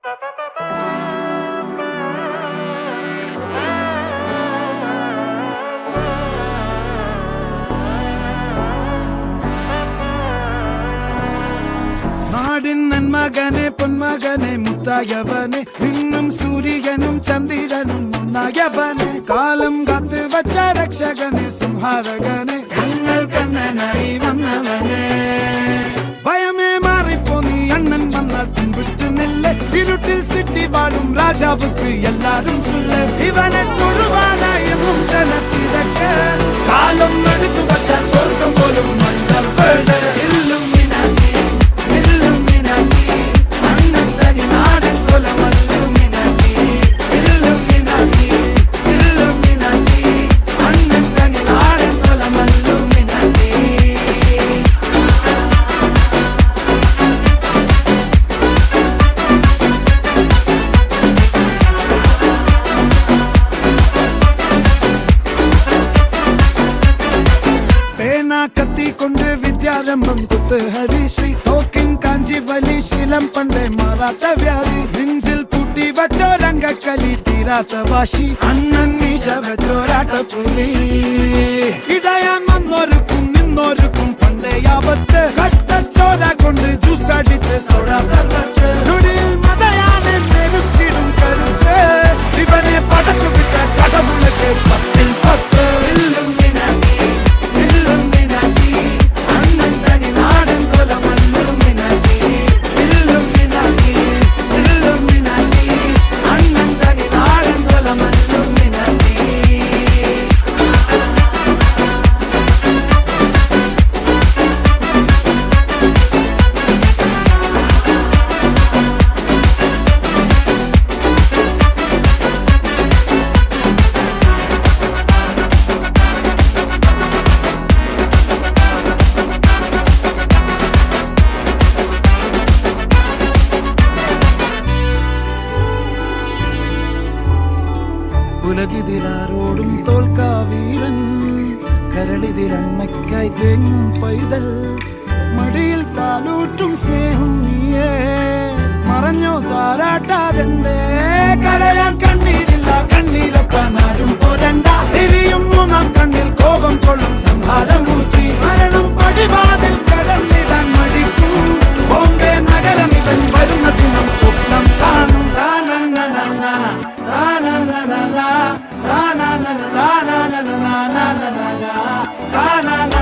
നാടിൻ നന്മകനെ പൊന്മകനെ മുത്തായവനെ നിന്നും സൂര്യനും ചന്ദ്രനും ഒന്നായവനെ കാലം കാത്ത് വച്ച രക്ഷകനെ സംഹാരകനെ ഞങ്ങൾ കണ്ണനായി വന്നവനെ ഭയമേ മാറിപ്പോ നീ അണ്ണൻ വന്നാൽ തുമ്പിട്ട് നെല്ല് ഇരുട്ടിൽ സിറ്റി വാഴും രാജാവുക്ക് എല്ലാരും സുല്ല ഇവനെ തൊഴുവാനായെന്നും ജനത്തിരക്ക് കാലം എടുത്തു വച്ചാൽ സ്വർഗം പോലും മണ്ഡൽ കത്തിക്കൊണ്ട് വിദ്യാരംഭം കുത്ത് ഹരിശ്രീ തോക്കിൻ കാഞ്ചി വലി ശീലം പണ്ടേ മാറാത്ത വ്യാധി നെഞ്ചിൽ പൂട്ടി വച്ചോരംഗക്കലി തീരാത്ത വാശി അണ്ണൻ മീശ വെച്ചോരാട്ട പുലി ഇടയാൻ വന്നോർക്കും നിന്നോർക്കും പണ്ടേ ആപത്ത് കട്ടച്ചോര കൊണ്ട് ജ്യൂസ് അടിച്ച് സോഡ സർബത്ത് നുടിയിൽ മതയാനെ നെരുക്കിടും കരുത്ത് ഇവനെ പടച്ചു വിട്ട കടവുളക്ക് 10-10 ഉലകിതിലാരോടും തോൽക്കാവീരൻ കരളിതിലമ്മയ്ക്കായി തേങ്ങും പൈതൽ മടിയിൽ പാലൂട്ടും സ്നേഹം നീയേ മറഞ്ഞോ താരാട്ടാതെന്റെ കരയാൻ കണ്ണീരില്ല കണ്ണീരപ്പാനാരും പോരണ്ട തിരിയും മൂന്നാം കണ്ണിൽ കോപം കൊള്ളും സംഹാരമൂർത്തി മരണം പടിവാ